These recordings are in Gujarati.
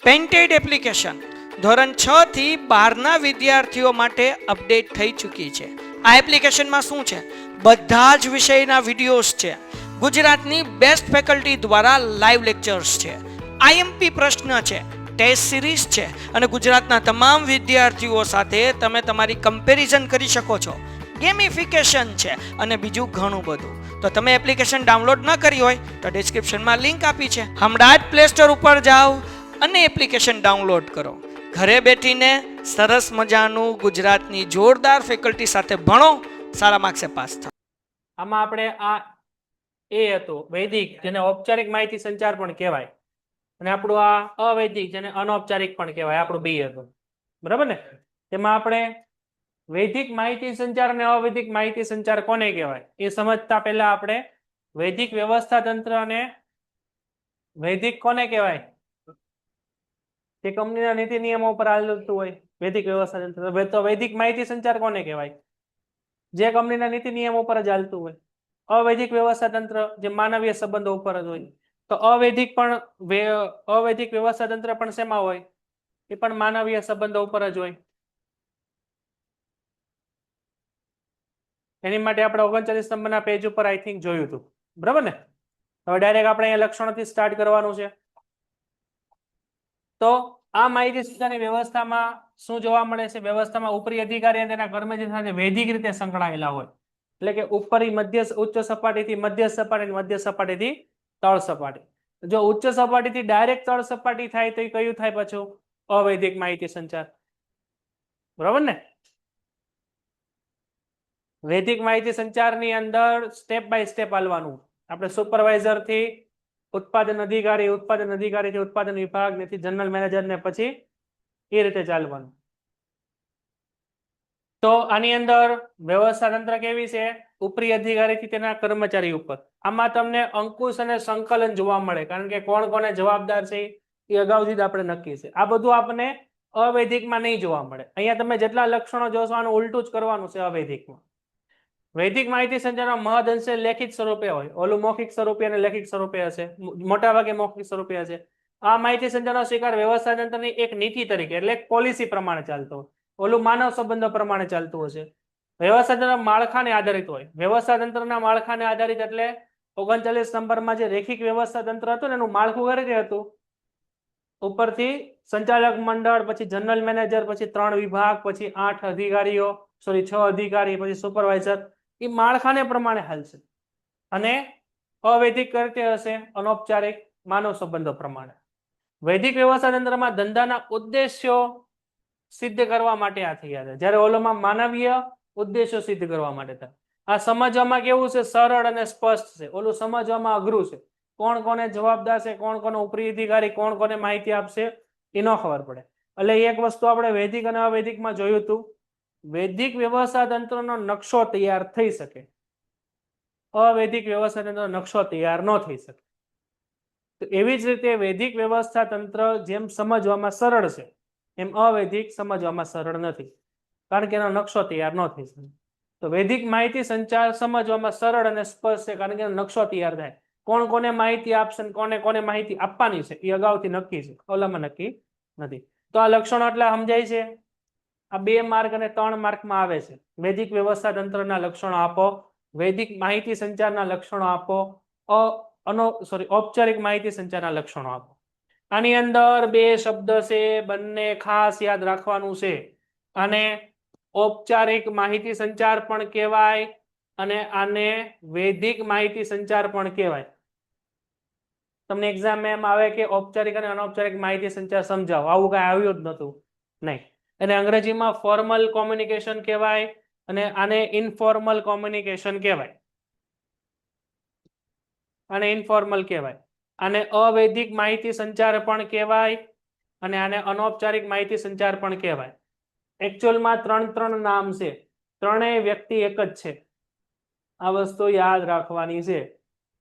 પેન્ટેડ એપ્લિકેશન ધોરણ 6 થી 12ના વિદ્યાર્થીઓ માટે અપડેટ થઈ ચૂકી છે. આ એપ્લિકેશનમાં શું છે? બધા જ વિષયના વિડીયોઝ છે. ગુજરાતની બેસ્ટ ફેકલ્ટી દ્વારા લાઈવ લેક્ચર્સ છે. આઈએમપી પ્રશ્ન છે, ટેસ્ટ સિરીઝ છે અને ગુજરાતના તમામ વિદ્યાર્થીઓ સાથે તમે તમારી કમ્પેરિઝન કરી શકો છો. ગેમિફિકેશન છે અને બીજું ઘણું બધું. તો તમે એપ્લિકેશન ડાઉનલોડ ન કરી હોય તો ડિસ્ક્રિપ્શનમાં લિંક આપી છે. હમણાં જ પ્લે સ્ટોર ઉપર જાઓ અને એપ્લિકેશન ડાઉનલોડ કરો. ઘરે બેઠીને સરસ મજાનું ગુજરાતની જોરદાર ફેકલ્ટી સાથે ભણો, સારા માર્ક્સે પાસ થાઓ. આમાં આપણે આ એ હતું વૈદિક, જેને ઔપચારિક માહિતી સંચાર પણ કહેવાય, અને આપણું આ અવૈદિક, જેને અનૌપચારિક પણ કહેવાય, આપણું બી હતું. બરાબર ને? તેમાં આપણે વૈદિક માહિતી સંચાર અને અવૈદિક માહિતી સંચાર કોને કહેવાય એ સમજતા પહેલા આપણે વૈદિક વ્યવસ્થા તંત્ર અને વૈદિક કોને કહેવાય જે કંપનીના નીતિ નિયમો પર ચાલતું હોય, વૈદિક વ્યવસ્થા તંત્ર. તો વૈદિક માહિતી સંચાર કોને કહેવાય? જે કંપનીના નીતિ નિયમો પર ચાલતું હોય. અવૈદિક વ્યવસ્થા તંત્ર જે માનવીય સંબંધો ઉપર જ હોય. તો અવૈદિક વ્યવસ્થા તંત્ર પણ શેમાં હોય? એ પણ માનવીય સંબંધો ઉપર જ હોય. એની માટે આપણે 39 નંબરના પેજ ઉપર આઈ થિંક જોયું હતું. બરાબર ને? હવે ડાયરેક્ટ આપણે અહીંયા લક્ષણોથી સ્ટાર્ટ કરવાનું છે. તો આ માહિતી સંચારની વ્યવસ્થામાં શું જોવા મળે છે? વ્યવસ્થામાં ઉપરી અધિકારી અને તેના કર્મચારી સાથે વૈદિક રીતે સંકળાયેલા હોય. એટલે કે ઉપરી મધ્ય ઉચ્ચ સપાટીથી મધ્ય સપાટી, મધ્ય સપાટીથી તળ સપાટી. જો ઉચ્ચ સપાટીથી ડાયરેક્ટ તળ સપાટી થાય તો એ કયું થાય? પાછું અવૈદિક માહિતી સંચાર. બરાબર ને? વૈદિક માહિતી સંચારની અંદર સ્ટેપ બાય સ્ટેપ હાલવાનું. આપણે સુપરવાઇઝર થી ઉત્પાદન અધિકારી, ઉત્પાદન અધિકારીથી ઉત્પાદન વિભાગ, થી જનરલ મેનેજર ને પછી એ રીતે ચાલવાનું. તો આની અંદર વ્યવસ્થા તંત્ર કેવી છે? ઉપરી અધિકારીથી તેના કર્મચારી ઉપર. આમાં તમને અંકુશ અને સંકલન જોવા મળે, કારણ કે કોણ કોને જવાબદાર છે એ અગાઉથી જ આપણે નક્કી છે. આ બધું આપણને અવૈદિકમાં નહીં જોવા મળે. અહીંયા તમે જેટલા લક્ષણો જોશો આનું ઉલટું જ કરવાનું છે અવૈદિકમાં. વૈદિક માહિતી સંચારમાં મહદ અંશે લેખિત સ્વરૂપે હોય, ઓલું મૌખિક સ્વરૂપે અને લેખિત સ્વરૂપે હશે. મોટા ભાગે મૌખિક સ્વરૂપે હશે. આ માહિતી સંચારનો સ્વીકાર વ્યવસ્થા તંત્રની એક નીતિ તરીકે, એટલે પોલિસી પ્રમાણે ચાલતો હોય. ઓલું માનવ સંબંધો પ્રમાણે ચાલતું હશે. વ્યવસ્થા તંત્ર માળખાને આધારિત હોય. વ્યવસ્થા તંત્રના માળખાને આધારિત એટલે 39 નંબરમાં જે રેખિક વ્યવસ્થા તંત્ર હતું ને એનું માળખું કઈ રીતે હતું? ઉપરથી સંચાલક મંડળ, પછી જનરલ મેનેજર, પછી 3 વિભાગ, પછી 8 અધિકારીઓ, 6 અધિકારી, પછી સુપરવાઇઝર. એ માળખાને પ્રમાણે હાલશે. અને અવૈદિક રીતે હશે અનૌપચારિક માનવ સંબંધો પ્રમાણે. વૈદિક વ્યવસ્થા તંત્રમાં ધંધાના ઉદ્દેશ્યો સિદ્ધ કરવા માટે આ થયા છે, જ્યારે ઓલોમાં માનવીય ઉદ્દેશો સિદ્ધ કરવા માટે થાય. આ સમજવામાં કેવું છે? સરળ અને સ્પષ્ટ છે. ઓલું સમજવામાં અઘરું છે. કોણ કોને જવાબદાર છે, કોણ કોને ઉપરી અધિકારી, કોણ કોને માહિતી આપશે એ ન ખબર પડે. એટલે એક વસ્તુ આપણે વૈદિક અને અવૈદિકમાં જોયું હતું. વૈદિક વ્યવસ્થા તંત્રનો નકશો તૈયાર થઈ શકે, અવૈદિક વ્યવસ્થા તંત્રનો નકશો તૈયાર ન થઈ શકે. તો એવી જ રીતે વૈદિક વ્યવસ્થા તંત્ર જેમ સમજવામાં સરળ છે એમ અવૈદિક સમજવામાં સરળ નથી, કારણ કે એનો નકશો તૈયાર ન થઈ શકે. તો વૈદિક માહિતી સંચાર સમજવામાં સરળ અને સ્પષ્ટ છે, કારણ કે એનો નકશો તૈયાર થાય. કોણ કોને માહિતી આપશે, કોને કોને માહિતી આપવાની છે એ અગાઉથી નક્કી છે, ઓલામાં નક્કી નથી. તો આ લક્ષણો એટલે સમજાય છે. આ 2 માર્ક અને 3 માર્કમાં આવે છે. વૈદિક વ્યવસ્થા તંત્રના લક્ષણો આપો, વૈદિક માહિતી સંચારના લક્ષણો આપો, ઔપચારિક માહિતી સંચારના લક્ષણો આપો. આની અંદર 2 શબ્દ છે, બંને ખાસ યાદ રાખવાનું છે. અને ઔપચારિક માહિતી સંચાર પણ કહેવાય અને આને વૈદિક માહિતી સંચાર પણ કહેવાય. તમને એક્ઝામ એમ આવે કે ઔપચારિક અને અનૌપચારિક માહિતી સંચાર સમજાવો, આવું કઈ આવ્યું જ નતું. નહીં. એને અંગ્રેજીમાં ફોર્મલ કોમ્યુનિકેશન કહેવાય અને આને ઇનફોર્મલ કોમ્યુનિકેશન કહેવાય. આને ઇનફોર્મલ કહેવાય. આને અવૈદિક માહિતી સંચાર પણ કહેવાય અને આને અનૌપચારિક માહિતી સંચાર પણ કહેવાય. એકચ્યુઅલમાં 3 નામ છે. ત્રણેય વ્યક્તિ એક જ છે. આ વસ્તુ યાદ રાખવાની છે.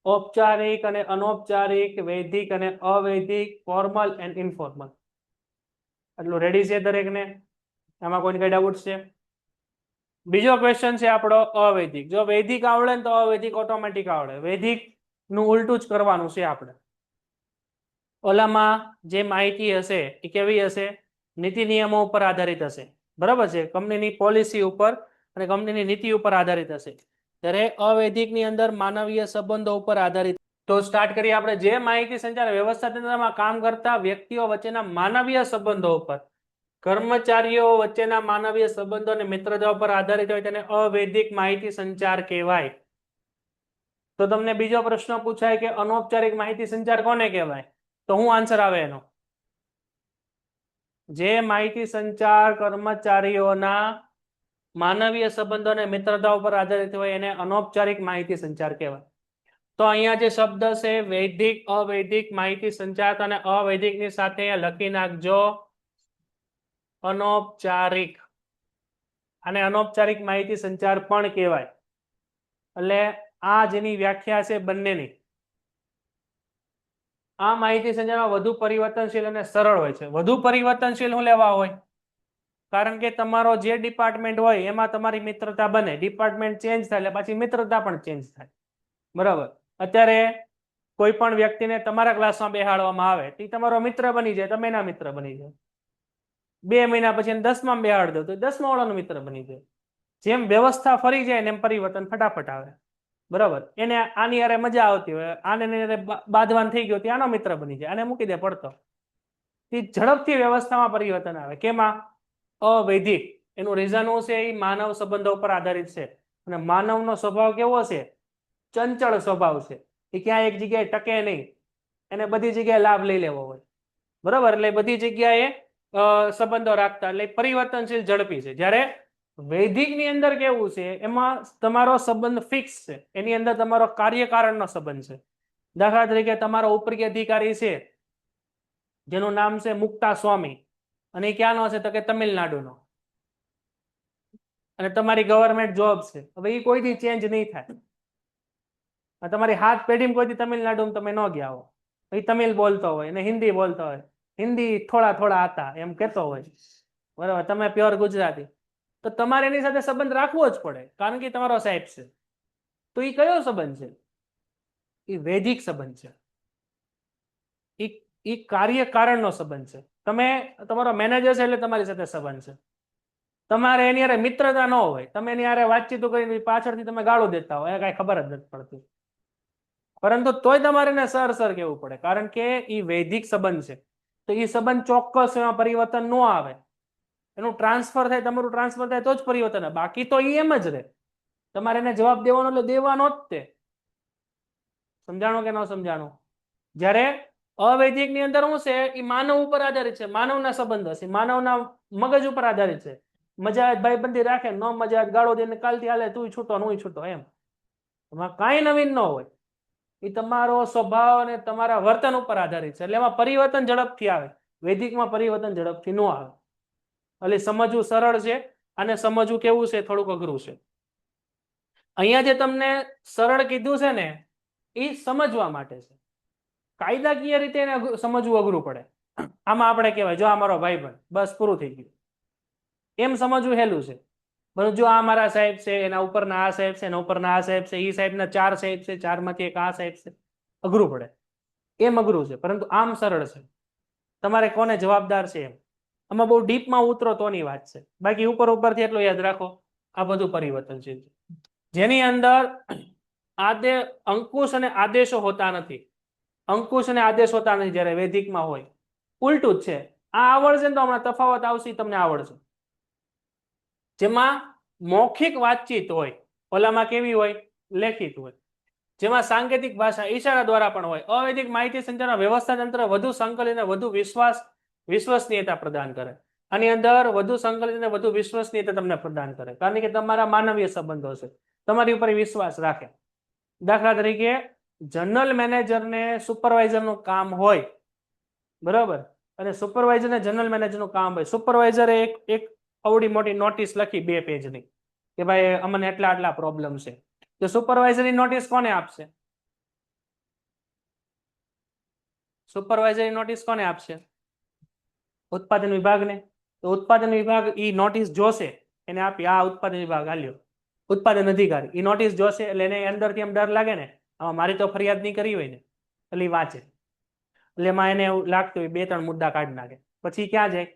ઔપચારિક અને અનૌપચારિક, વૈદિક અને અવૈદિક, ફોર્મલ એન્ડ ઇનફોર્મલ. એટલું રેડી છે દરેકને? આમાં કોઈને કઈ ડાઉટ છે? બીજો ક્વેશ્ચન છે આપણો અવૈદિક. જો વૈદિક આવડે ને તો અવૈદિક ઓટોમેટિક આવડે. વૈદિક નું ઉલટું જ કરવાનું છે આપણે. ઓલામાં જે માહિતી હશે એ કેવી હશે? નીતિ નિયમો ઉપર આધારિત હશે, બરાબર છે, કંપનીની પોલિસી ઉપર અને કંપનીની નીતિ ઉપર આધારિત હશે. ત્યારે અવૈધિકની અંદર માનવીય સંબંધો ઉપર આધારિત. તો સ્ટાર્ટ કરીએ આપણે. જે માહિતી સંચાર વ્યવસ્થા તંત્રમાં કામ કરતા વ્યક્તિઓ વચ્ચેના માનવીય સંબંધો ઉપર, કર્મચારીઓ વચ્ચેના માનવીય સંબંધો અને મિત્રતા ઉપર આધારિત હોય તેને અવૈધિક માહિતી સંચાર કહેવાય. તો તમને બીજો પ્રશ્ન પૂછાય કે અનૌપચારિક માહિતી સંચાર કોને કહેવાય? તો શું આન્સર આવે એનો? જે માહિતી સંચાર કર્મચારીઓના માનવીય સંબંધો અને મિત્રતા ઉપર આધારિત હોય એને અનૌપચારિક માહિતી સંચાર કહેવાય. તો અહીંયા જે શબ્દ છે વૈધિક, અવૈધિક માહિતી સંચાર, અને અવૈધિકની સાથે લખી નાખજો અનૌપચારિક. અને અનૌપચારિક માહિતી સંચાર પણ કહેવાય. એટલે આ જેની વ્યાખ્યા છે બંનેની. આ માહિતી સંચારમાં વધુ પરિવર્તનશીલ અને સરળ હોય છે. વધુ પરિવર્તનશીલ શું લેવા હોય? કારણ કે તમારો જે ડિપાર્ટમેન્ટ હોય એમાં તમારી મિત્રતા બને. ડિપાર્ટમેન્ટ ચેન્જ થાય એટલે પાછી મિત્રતા પણ ચેન્જ થાય, બરાબર. અત્યારે કોઈ પણ વ્યક્તિને તમારા ક્લાસમાં બેહાડવામાં આવે તો તમારો મિત્ર બની જાય, તમે એના મિત્ર બની જાય. 2 મહિના પછી એને 10માં બેહાડ દો તો 10મા વાળાનો મિત્ર બની જાય. જેમ વ્યવસ્થા ફરી જાય ને એમ પરિવર્તન ફટાફટ આવે, બરાબર. એને આની હારે મજા આવતી હોય, આને બાંધવાન થઈ ગયો આનો મિત્ર બની જાય, આને મૂકી દે પડતો. તે ઝડપથી વ્યવસ્થામાં પરિવર્તન આવે. કેમાં? અવૈધિક. એનું રીઝન શું છે? એ માનવ સંબંધો ઉપર આધારિત છે. અને માનવનો સ્વભાવ કેવો છે? ચંચળ સ્વભાવ છે. એ ક્યાં એક જગ્યાએ ટકે નહીં, એને બધી જગ્યાએ લાભ લઈ લેવો હોય, બરાબર. એટલે બધી જગ્યાએ સંબંધો રાખતા, એટલે પરિવર્તનશીલ, ઝડપી છે. જ્યારે વૈદિકની અંદર કેવું છે? એમાં તમારો સંબંધ ફિક્સ છે. એની અંદર તમારો કાર્યકારણનો સંબંધ છે. દાખલા તરીકે તમારો ઉપરી અધિકારી છે જેનું નામ છે મુક્તા સ્વામી, અને એ ક્યાંનો છે? તો કે તમિલનાડુનો. અને તમારી ગવર્મેન્ટ જોબ છે. હવે એ કોઈથી ચેન્જ નહીં થાય. તમારી હાથ પેઢીમાં કોઈથી તમિલનાડુમાં તમે ન ગયા હો, એ તમિલ બોલતો હોય અને હિન્દી બોલતો હોય, હિન્દી થોડા થોડા આતા એમ કહેતો હોય, બરાબર. તમે પ્યોર ગુજરાતી, તો તમારે એની સાથે સંબંધ રાખવો જ પડે, કારણ કે તમારો સાહેબ છે. તો એ કયો સંબંધ છે? એ વૈદિક સંબંધ છે. એ કાર્યકારણનો સંબંધ છે. તમે તમારો મેનેજર છે એટલે તમારી સાથે સંબંધ છે. તમારે એની હારે મિત્રતા ન હોય, તમે એની હારે વાતચીતો કરીને પાછળથી તમે ગાળો દેતા હોય, કઈ ખબર જ નથી પડતી, પરંતુ તોય તમારે એને સર સર કહેવું પડે, કારણ કે એ વૈદિક સંબંધ છે. તો એ સંબંધ ચોક્કસ એમાં પરિવર્તન ન આવે. એનું ટ્રાન્સફર થાય, તમારું ટ્રાન્સફર થાય તો જ પરિવર્તન આવે, બાકી તો એ એમ જ રહે. તમારે એને જવાબ દેવાનો એટલે દેવાનો જ તે. સમજાણું કે ન સમજાણું? જ્યારે અવૈદિકની અંદર શું છે? એ માનવ ઉપર આધારિત છે, માનવના સંબંધ હશે, માનવના મગજ ઉપર આધારિત છે. મજા ભાઈબંધી રાખે, ન મજા ગાળો દઈને કાલથી હાલે, તું છૂટો હું છૂટો, એમ. એમાં કાંઈ નવીન ન હોય. એ તમારો સ્વભાવ અને તમારા વર્તન ઉપર આધારિત છે. એટલે એમાં પરિવર્તન ઝડપથી આવે. વૈદિકમાં પરિવર્તન ઝડપથી ન આવે. એટલે સમજવું સરળ છે, અને સમજવું કેવું છે? થોડુંક અઘરું છે. અહીંયા જે તમને સરળ કીધું છે ને, એ સમજવા માટે છે. કાયદાકીય રીતે એને સમજવું અઘરું પડે. આમાં આપણે કહેવાય જો આ મારો ભાઈબંધ, બસ પૂરું થઈ ગયું. એમ સમજવું હેલું છે. પરંતુ જો આ મારા સાહેબ છે, એના ઉપરના આ સાહેબ છે, એના ઉપરના આ સાહેબ છે, એ સાહેબના 4 સાહેબ છે, 4માંથી એક આ સાહેબ છે, અઘરું પડે. એમ અઘરું છે, પરંતુ આમ સરળ છે. તમારે કોને જવાબદાર છે એમ. આમાં બહુ ડીપમાં ઉતરો તોની વાત છે. બાકી ઉપર ઉપરથી એટલું યાદ રાખો, આ બધું પરિવર્તનશીલ છે. જેની અંદર અંકુશ અને આદેશો હોતા નથી. અંકુશ અને આદેશ હોતા નથી જ્યારે વૈદિકમાં હોય. ઉલટું જ છે. આ આવડશે ને તો હમણાં તફાવત આવશે, તમને આવડશે. જેમાં મૌખિક વાતચીત હોય, ઓલામાં કેવી હોય? લેખિત હોય. જેમાં સાંકેતિક ભાષા ઈશારા દ્વારા પણ હોય. અવૈધિક માહિતી સંચાર વ્યવસ્થા તંત્ર વધુ સંકલિત અને વધુ વિશ્વસનીયતા પ્રદાન કરે. આની અંદર વધુ સંકલિત અને વધુ વિશ્વસનીયતા તમને પ્રદાન કરે, કારણ કે તમારા માનવીય સંબંધો છે, તમારી ઉપર વિશ્વાસ રાખે. દાખલા તરીકે જનરલ મેનેજરને સુપરવાઇઝરનું કામ હોય, બરાબર, અને સુપરવાઇઝરને જનરલ મેનેજરનું કામ હોય. સુપરવાઇઝરે એક અવડી મોટી નોટિસ લખી 2 પેજની કે ભાઈ અમને આટલા પ્રોબ્લેમ છે. તો સુપરવાઇઝરની નોટિસ કોને આપશે? સુપરવાઇઝરની નોટિસ કોને આપશે? ઉત્પાદન વિભાગને. તો ઉત્પાદન વિભાગ ઈ નોટિસ જોશે, એને આપી, આ ઉત્પાદન વિભાગ આલ્યો. ઉત્પાદન અધિકારી ઈ નોટિસ જોશે એટલે એને અંદરથી એમ ડર લાગે ને, આમાં મારી તો ફરિયાદ નહીં કરી હોય ને, એટલે વાંચે. એટલે એમાં એને એવું લાગતું હોય 2-3 મુદ્દા કાઢી નાખે, પછી ક્યાં જાય?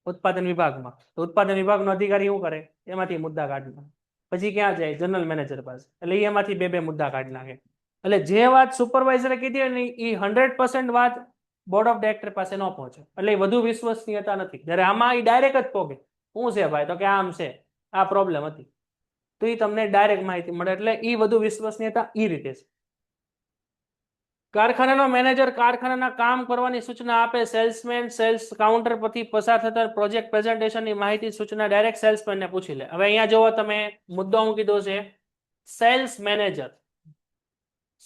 ઉત્પાદન વિભાગમાં. તો ઉત્પાદન વિભાગનો અધિકારી શું કરે? એમાંથી મુદ્દા કાઢી નાખે. પછી ક્યાં જાય? જનરલ મેનેજર પાસે. એટલે એમાંથી 2-2 મુદ્દા કાઢી નાખે. એટલે જે વાત સુપરવાઇઝરે કીધી હોય ને એ 100% વાત બોર્ડ ઓફ ડાયરેક્ટર પાસે ન પહોંચે, એટલે એ વધુ વિશ્વસનીયતા નથી. જ્યારે આમાં એ ડાયરેક્ટ જ પોગે, શું છે ભાઈ? તો કે આમ છે, આ પ્રોબ્લેમ હતી, તો એ તમને ડાયરેક્ટ માહિતી મળે. એટલે એ વધુ વિશ્વસનીયતા એ રીતે છે. કારખાનાનો મેનેજર કારખાનાના કામ કરવાની સૂચના આપે. સેલ્સમેન સેલ્સ કાઉન્ટર પરથી પસાર થતા પ્રોજેક્ટ પ્રેઝન્ટેશનની માહિતી સૂચના ડાયરેક્ટ સેલ્સમેનને પૂછી લે. હવે અહીંયા જોવો તમે, મુદ્દો હું કીધો છે, સેલ્સ મેનેજર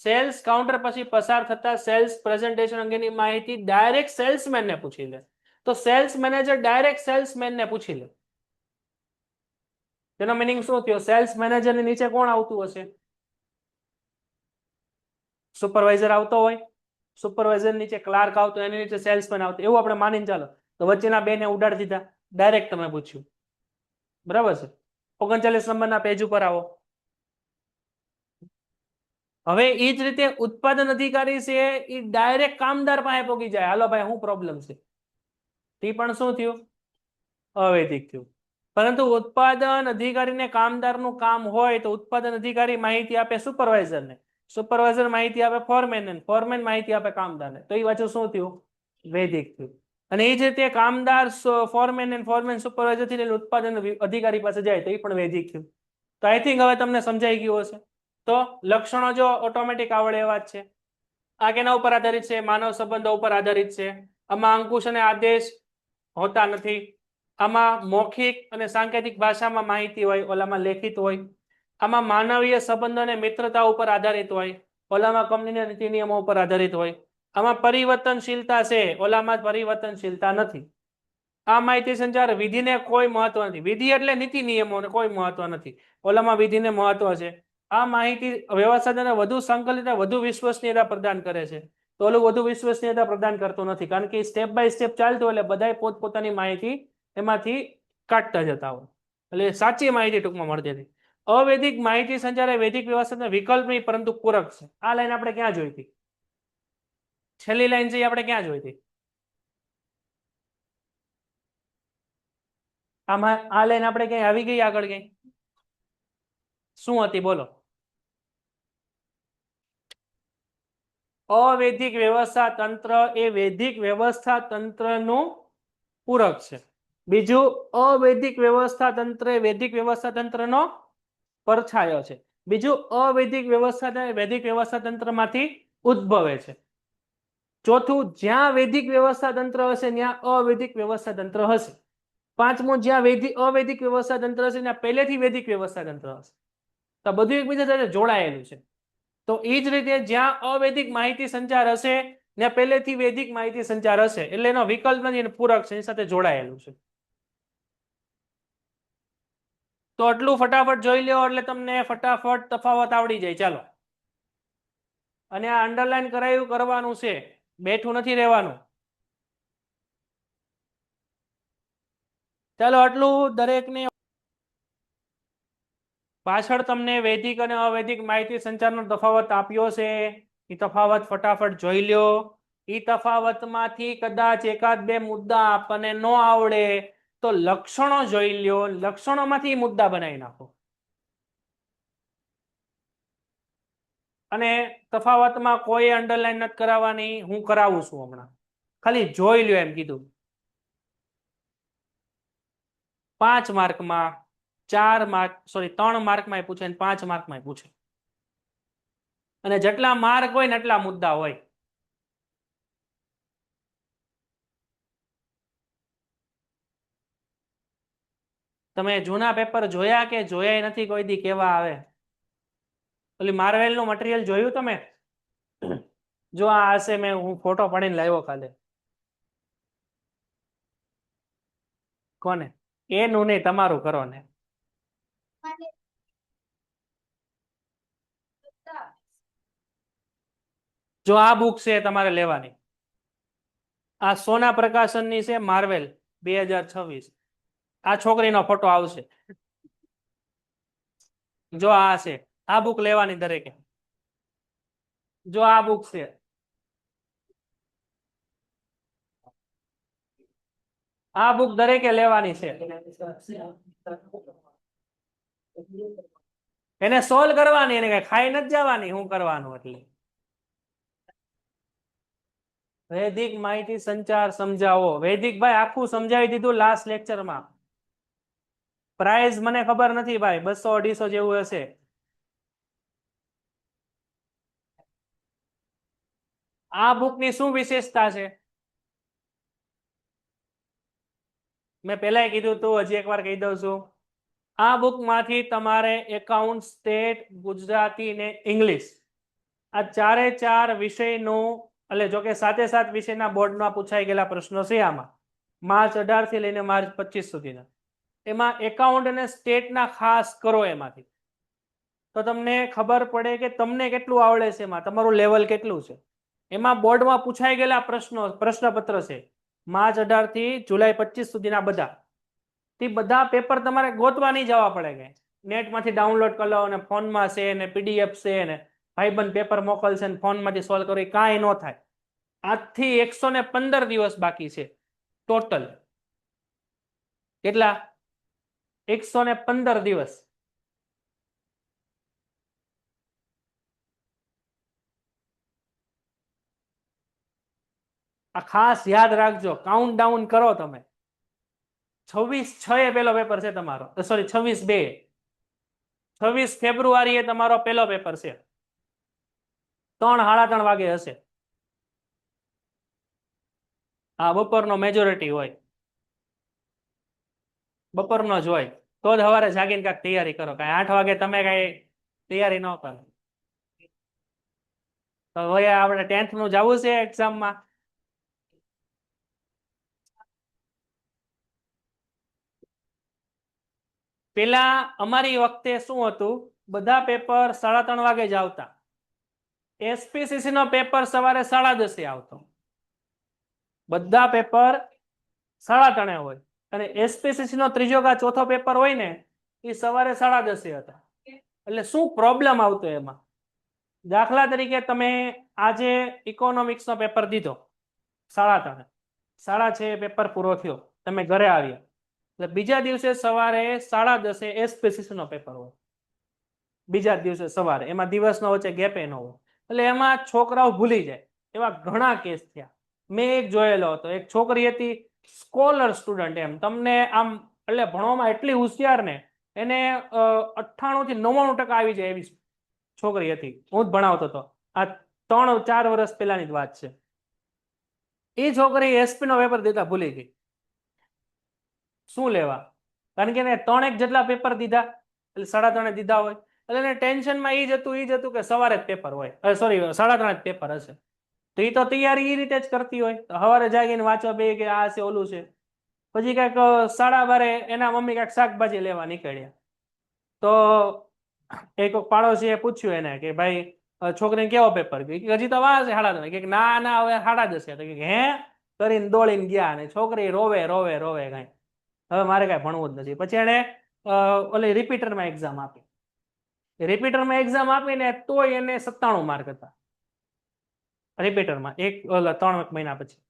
સેલ્સ કાઉન્ટર પછી પસાર થતા સેલ્સ પ્રેઝન્ટેશન અંગેની માહિતી ડાયરેક્ટ સેલ્સમેનને પૂછી લે. તો સેલ્સ મેનેજર ડાયરેક્ટ સેલ્સમેનને પૂછી લે. તેનો મિનિંગ શું થયો? સેલ્સ મેનેજરની નીચે કોણ આવતું હશે? સુપરવાઇઝર આવતો હોય, સુપરવાઇઝર નીચે ક્લાર્ક આવતો, એની નીચે સેલ્સમેન આવતો, એવું આપણે માનીને ચાલો. તો વચ્ચેના બેને ઉડાડી દીધા, ડાયરેક્ટ તમે પૂછ્યું. બરાબર છે? 39 નંબરના પેજ ઉપર આવો. હવે એ જ રીતે ઉત્પાદન અધિકારી છે એ ડાયરેક્ટ કામદાર પાસે પોગી જાય. હાલો ભાઈ, શું પ્રોબ્લેમ છે? તે પણ શું થયું? અવૈધિક થયું. પરંતુ ઉત્પાદન અધિકારીને કામદારનું કામ હોય તો ઉત્પાદન અધિકારી માહિતી આપે સુપરવાઇઝરને, સુપરવાઇઝર માહિતી આપે ફોરમેનને, ફોરમેન માહિતી આપે કામદારને. તો એ પાછું શું થયું? વૈધિક થયું. અને એ જ રીતે કામદાર ફોરમેન અને ફોરમેન સુપરવાઇઝર થી લઈને ઉત્પાદન અધિકારી પાસે જાય તો એ પણ વૈધિક થયું. તો આઈ થિંક હવે તમને સમજાઈ ગયું હશે. તો લક્ષણો જો ઓટોમેટિક આવડે એવા જ છે. આ કેના ઉપર આધારિત છે? માનવ સંબંધો ઉપર આધારિત છે. આમાં અંકુશ અને આદેશ હોતા નથી. આમાં મૌખિક અને સાંકેતિક ભાષામાં માહિતી હોય, ઓલામાં લેખિત હોય. આમાં માનવીય સંબંધો અને મિત્રતા ઉપર આધારિત હોય, ઓલામાં કંપનીના નીતિ નિયમો ઉપર આધારિત હોય. આમાં પરિવર્તનશીલતા છે, ઓલામાં પરિવર્તનશીલતા નથી. આ માહિતી સંચાર વિધિને કોઈ મહત્વ નથી. વિધિ એટલે નીતિ નિયમોને કોઈ મહત્વ નથી, ઓલામાં વિધિને મહત્વ છે. આ માહિતી વ્યવસ્થાને વધુ સંકલિત અને વધુ વિશ્વસનીયતા પ્રદાન કરે છે. તો ઓલું વધુ વિશ્વસનીયતા પ્રદાન કરતું નથી, કારણ કે સ્ટેપ બાય સ્ટેપ ચાલતું એટલે બધાય પોતપોતાની માહિતી એમાંથી કાઢતા જતા હોય, એટલે સાચી માહિતી ટૂંકમાં મળતી હતી. અવૈધિક માહિતી સંચાર એ વૈધિક વ્યવસ્થાનો વિકલ્પ નહીં પરંતુ પૂરક છે. આ લાઈન આપણે ક્યાં જોઈ હતી? છેલ્લી લાઈન છે આપણે ક્યાં જોઈ હતી? આમાં આ લાઈન આપણે ક્યાંય આવી ગઈ? આગળ ક્યાંય શું હતી? બોલો. અવૈધિક વ્યવસ્થા તંત્ર એ વૈધિક વ્યવસ્થા તંત્રનું પૂરક છે. બીજું, અવૈધિક વ્યવસ્થા તંત્ર એ વૈધિક વ્યવસ્થા તંત્રનો પડછાયો છે. બીજું, અવૈધિક વ્યવસ્થા વૈધિક વ્યવસ્થા તંત્રમાંથી ઉદ્ભવે છે. ચોથું, જ્યાં વૈધિક વ્યવસ્થા તંત્ર હશે ત્યાં અવૈધિક વ્યવસ્થા તંત્ર હશે. પાંચમું, જ્યાં અવૈધિક વ્યવસ્થા તંત્ર હશે ત્યાં પહેલેથી વૈધિક વ્યવસ્થા તંત્ર હશે. તો બધું એકબીજા સાથે જોડાયેલું છે. તો એ જ રીતે જ્યાં અવૈધિક માહિતી સંચાર હશે ત્યાં પહેલેથી વૈધિક માહિતી સંચાર હશે, એટલે એનો વિકલ્પ નથી, એને પૂરક છે, એની સાથે જોડાયેલું છે. તો આટલું ફટાફટ જોઈ લો એટલે તમને ફટાફટ તફાવત આવડી જાય. ચાલો, અને આ અંડરલાઈન કરાયું કરવાનું છે, બેઠું નથી રહેવાનું. ચાલો, આટલું દરેકને પાછળ તમને વૈધિક અને અવૈધિક માહિતી સંચારનો તફાવત આપ્યો છે. એ તફાવત ફટાફટ જોઈ લો. એ તફાવતમાંથી કદાચ એકાદ બે મુદ્દા આપણને ન આવડે તો લક્ષણો જોઈ લો, લક્ષણોમાંથી મુદ્દા બનાવી નાખો. અને તફાવતમાં કોઈ અંડરલાઈન નથી કરાવવાની, હું કરાવું છું હમણાં. ખાલી જોઈ લો એમ કીધું. 5 માર્કમાં 4 માર્ક, સોરી 3 માર્કમાં પૂછે અને 5 માર્કમાં પૂછે. અને જેટલા માર્ક હોય ને એટલા મુદ્દા હોય. તમે જૂના પેપર જોયા કે જોયા નથી? કોઈ દી કેવા આવે? ઓલી માર્વેલ નું મટીરિયલ જોયું તમે? જો આ હશે, મેં હું ફોટો પાડીને લાવ્યો કાલે. કોને? એનું નહીં, તમારું કરો ને. જો આ બુક છે તમારે લેવાની, આ સોના પ્રકાશનની છે, માર્વેલ 2026. આ છોકરીનો ફોટો આવશે. જો આ છે, આ બુક લેવાની દરેકે. જો આ બુક છે, આ બુક દરેકે લેવાની છે. એને સોલ્વ કરવાની, એને કઈ ખાઈ નથી જવાની. શું કરવાનું? એટલે વૈદિક માહિતી સંચાર સમજાવો. વૈદિક ભાઈ આખું સમજાવી દીધું લાસ્ટ લેક્ચરમાં. પ્રાઇઝ મને ખબર નથી ભાઈ, 200-250 જેવું હશે. આ બુકની શું વિશેષતા છે? મેં પહેલા કીધું તું, હજી એકવાર કહી દઉં છું. આ બુકમાંથી તમારે એકાઉન્ટ, સ્ટેટ, ગુજરાતી ને ઇંગ્લિશ આ 4 વિષયનું, એટલે જો કે 7 વિષયના બોર્ડમાં પૂછાઈ ગયેલા પ્રશ્નો છે આમાં, માર્ચ 18 થી લઈને માર્ચ 25 સુધીના. એમાં એકાઉન્ટ અને સ્ટેટના ખાસ કરો એમાંથી, તો તમને ખબર પડે કે તમને કેટલું આવડે છે, એમાં તમારું લેવલ કેટલું છે. એમાં બોર્ડમાં પૂછાઈ ગયેલા પ્રશ્નપત્ર છે માર્ચ 18 થી જુલાઈ 25 સુધીના બધા. તે બધા પેપર તમારે ગોતવા નહીં જવા પડે, કે નેટમાંથી ડાઉનલોડ કરી લો અને ફોનમાં છે ને પીડીએફ છે ને ભાઈબંધ પેપર મોકલશે ને ફોનમાંથી સોલ્વ કરો, એ કાંઈ ન થાય. આજથી 115 દિવસ બાકી છે ટોટલ. કેટલા? 115 દિવસ. આ ખાસ યાદ રાખજો, કાઉન્ટ ડાઉન કરો તમે. 26/6 પેલો પેપર છે તમારો, સોરી 26/2. 26 ફેબ્રુઆરીએ તમારો પેલો પેપર છે, 3-3:30 વાગે હશે. હા, બપોરનો મેજોરિટી હોય, બપોરનો જ હોય. તો જ સવારે જાગીને કાંઈક તૈયારી કરો. કાંઈ 8 વાગે તમે કાંઈ તૈયારી ન કરો. તો હવે આપણે 10th નું જવું છે એક્ઝામમાં. પેલા અમારી વખતે શું હતું, બધા પેપર 3:30 વાગે જ આવતા. એસપીસીસી નો પેપર સવારે 10:30 આવતો. બધા પેપર 3:30 હોય, અને એસપીસીસી નો ત્રીજો કે ચોથો પેપર હોય ને, એ સવારે 10:30 હતા. એટલે શું પ્રોબ્લેમ આવતો એમાં? દાખલા તરીકે તમે આજે ઇકોનોમિક્સ નો પેપર દીધો 3:30, 6:30 પેપર પૂરો થયો, તમે ઘરે આવ્યા, એટલે બીજા દિવસે સવારે 10:30 એસપીસીસી નો પેપર હોય. બીજા દિવસે સવારે, એમાં દિવસનો વચ્ચે ગેપે ન હોય. એટલે એમાં છોકરાઓ ભૂલી જાય. એવા ઘણા કેસ થયા. મેં એક જોયેલો હતો, એક છોકરી હતી સ્કોલર સ્ટુડન્ટ, એમ તમને આમ એટલે ભણવામાં એટલી હોશિયાર ને, એને 98 થી 99% આવી જાય એવી છોકરી હતી. હું જ ભણાવતો હતો. આ 3-4 વર્ષ પહેલાની જ વાત છે. એ છોકરી એસપી નો પેપર દેતા ભૂલી ગઈ. શું લેવા? કારણ કે એને 3 જેટલા પેપર દીધા, એટલે 3:30 દીધા હોય, એટલે એને ટેન્શનમાં એ જ હતું કે સવારે જ પેપર હોય, સોરી 3:30 જ પેપર હશે. તો એ તો તૈયારી એ રીતે જ કરતી હોય, સવારે જાગીને વાંચવા બે કે આ છે ઓલું છે. પછી કઈક 12:30 એના મમ્મી કઈક શાકભાજી લેવા નીકળ્યા, તો એક પાડોશીએ પૂછ્યું એને કે ભાઈ છોકરીને કેવો પેપર ગયો? હજી તો વાર છે 3:30. કે ના હવે 10:30. તો કે હે કરીને દોડીને ગયા, અને છોકરી રોવે કઈ, હવે મારે કઈ ભણવું જ નથી. પછી એને ઓલી રિપીટરમાં એક્ઝામ આપી. રિપીટરમાં એક્ઝામ આપીને તોય એને 97 માર્ક હતા રિપીટરમાં, 3 મહિના પછી.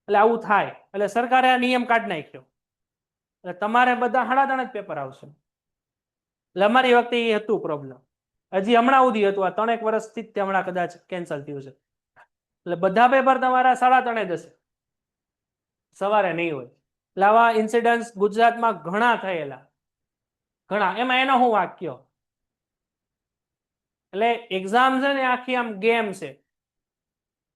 એટલે આવું થાય. એટલે સરકારે આ નિયમ કાઢી નાખ્યો, એટલે તમારે બધા 3:30 જ પેપર આવશે. એટલે અમારી વખતે એ હતું પ્રોબ્લેમ. હજી હમણાં સુધી હતું, આ 3 વર્ષથી જ હમણાં કદાચ કેન્સલ થયું છે. એટલે બધા પેપર તમારા 3:30 જ હશે, સવારે નહીં હોય. એટલે આવા ઇન્સિડન્ટ્સ ગુજરાતમાં ઘણા થયેલા, ઘણા. એમાં એનો હું વાક્ય, એટલે એક્ઝામ છે ને આખી આમ ગેમ છે.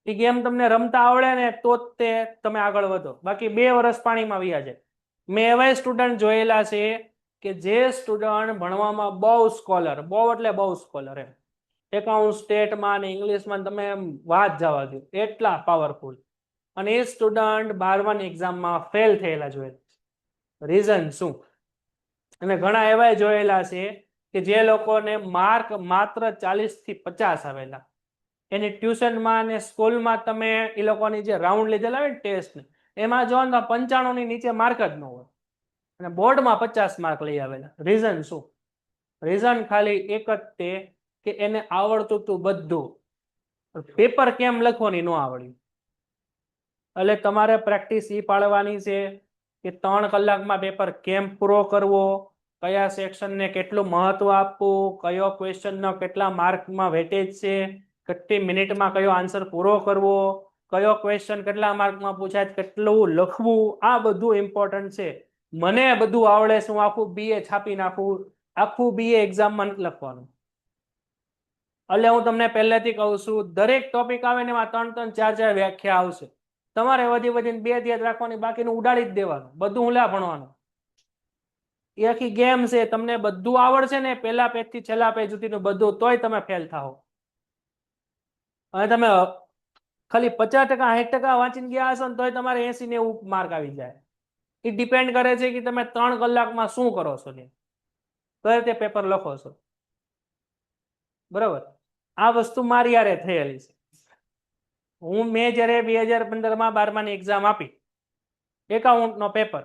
એ ગેમ તમને રમતા આવડે ને તો જ તે તમે આગળ વધો, બાકી 2 વર્ષ પાણીમાં વયા જાય. મેં એવા સ્ટુડન્ટ જોયેલા છે કે જે સ્ટુડન્ટ ભણવામાં બહુ સ્કોલર, બહુ એટલે બહુ સ્કોલર, એમ એકાઉન્ટ, સ્ટેટમાં ને ઇંગ્લિશમાં તમે વાત જવા દો, એટલા પાવરફુલ, અને એ સ્ટુડન્ટ 12માની એક્ઝામમાં ફેલ થયેલા જોયેલા. રીઝન શું? અને ઘણા એવા જોયેલા છે કે જે લોકોને માર્ક માત્ર 40 થી 50 આવેલા. એની ટ્યુશનમાં અને સ્કૂલમાં તમે એ લોકોની જે રાઉન્ડ લીધેલા હોય ને ટેસ્ટ, એમાં જો 95 ની નીચે માર્ક જ ન હોય, અને બોર્ડમાં 50 માર્ક લઈ આવેલા. રીઝન શું? રીઝન ખાલી એક જ તે કે એને આવડતું હતું બધું, પેપર કેમ લખવાની ન આવડ્યું. એટલે તમારે પ્રેક્ટિસ એ પાડવાની છે કે 3 કલાકમાં પેપર કેમ પૂરો કરવો, કયા સેક્શનને કેટલું મહત્વ આપવું, કયો ક્વેશ્ચનનો કેટલા માર્કમાં વેટેજ છે, કેટલી મિનિટમાં કયો આન્સર પૂરો કરવો, કયો ક્વેશ્ચન કેટલા માર્કમાં પૂછાય, કેટલું લખવું, આ બધું ઇમ્પોર્ટન્ટ છે. મને બધું આવડે છે, હું આખું બીએ છાપી નાખું, આખું બીએ એક્ઝામમાં નથી લખવાનું. એટલે હું તમને પહેલેથી કહું છું, દરેક ટોપિક આવે ને એમાં 3-3, 4-4 વ્યાખ્યા આવશે. તમારે વધી વધીને 2 યાદ રાખવાની, બાકીનું ઉડાડી જ દેવાનું, બધું હુંલા ભણવાનું. એ આખી ગેમ છે. તમને બધું આવડશે ને પહેલા પેજ થી છેલ્લા પેજ સુધીનું બધું, તોય તમે ફેલ થાઓ. અને તમે ખાલી 50%, 60% વાંચીને ગયા હશો ને તોય તમારે 80-90 માર્ક આવી જાય. એ ડિપેન્ડ કરે છે કે તમે 3 કલાકમાં શું કરો છો ને કઈ રીતે પેપર લખો છો. બરાબર, આ વસ્તુ મારી યારે થયેલી છે. મેં જયારે 2015માં 12માની એક્ઝામ આપી, એકાઉન્ટનો પેપર,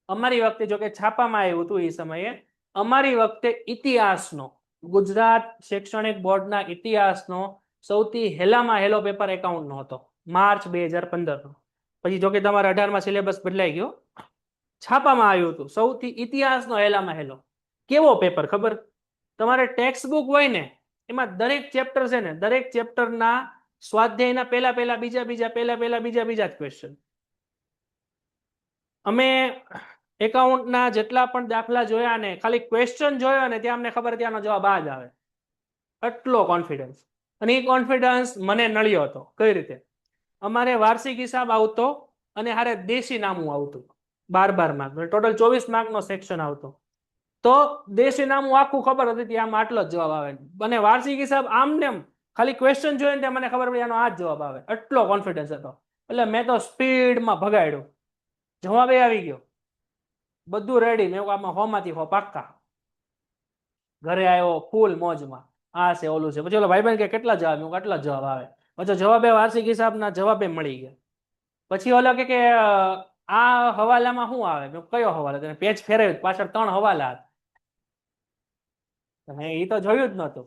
અમારી વખતે જો કે છાપામાં આવ્યું હતું એ સમયે, અમારી વખતે ઇતિહાસનો, ગુજરાત શૈક્ષણિક બોર્ડના ઇતિહાસનો સૌથી હેલામાં હેલો પેપર એકાઉન્ટનો હતો, માર્ચ 2015નો. પછી જો કે તમારા 18માં સિલેબસ બદલાઈ ગયો, છાપામાં આવ્યું હતું સૌથી ઇતિહાસનો હેલામાં હેલો. કેવો પેપર ખબર? તમારે ટેક્સ્ટ બુક હોય ને એમાં દરેક ચેપ્ટર છે ને, દરેક ચેપ્ટરના સ્વાધ્યાયના પહેલા બીજા જ ક્વેશ્ચન. અમે એકાઉન્ટના જેટલા પણ દાખલા જોયા ને, ખાલી ક્વેશ્ચન જોયો ને ત્યાં અમને ખબર ત્યાંનો જવાબ આ જ આવે. એટલો કોન્ફિડન્સ. અને એ કોન્ફિડન્સ મને નડ્યો હતો. કઈ રીતે? અમારે વાર્ષિક હિસાબ આવતો અને હારે દેશી નામું આવતું, 12 માર્ક, ટોટલ 24 માર્કનો સેક્શન આવતો. તો દેશી નામું આખું ખબર હતી ત્યાં આમ આટલો જ જવાબ આવે, અને વાર્ષિક હિસાબ આમ ને ખાલી ક્વેશ્ચન જોઈને ત્યાં મને ખબર પડી આનો આ જ જવાબ આવે. એટલો કોન્ફિડન્સ હતો. એટલે મેં તો સ્પીડમાં ભગાડ્યું, જવાબ આવી ગયો, બધું રેડી. મેં આમાં 100માંથી 100 પાક્કા. ઘરે આવ્યો ફૂલ મોજમાં, આ છે ઓલું છે. પછી ઓલો ભાઈબંધ કે કેટલા જવાબ? મેં કેટલા જવાબ આવે? પછી જવાબે વાર્ષિક હિસાબના જવાબે મળી ગયા. પછી ઓલો કે આ હવાલામાં શું આવે? મેં કયો હવાલો? તેને પેજ ફેરવ્યું, પાછળ 3 હવાલા હતા. મેં એ તો જોયું જ નહોતું.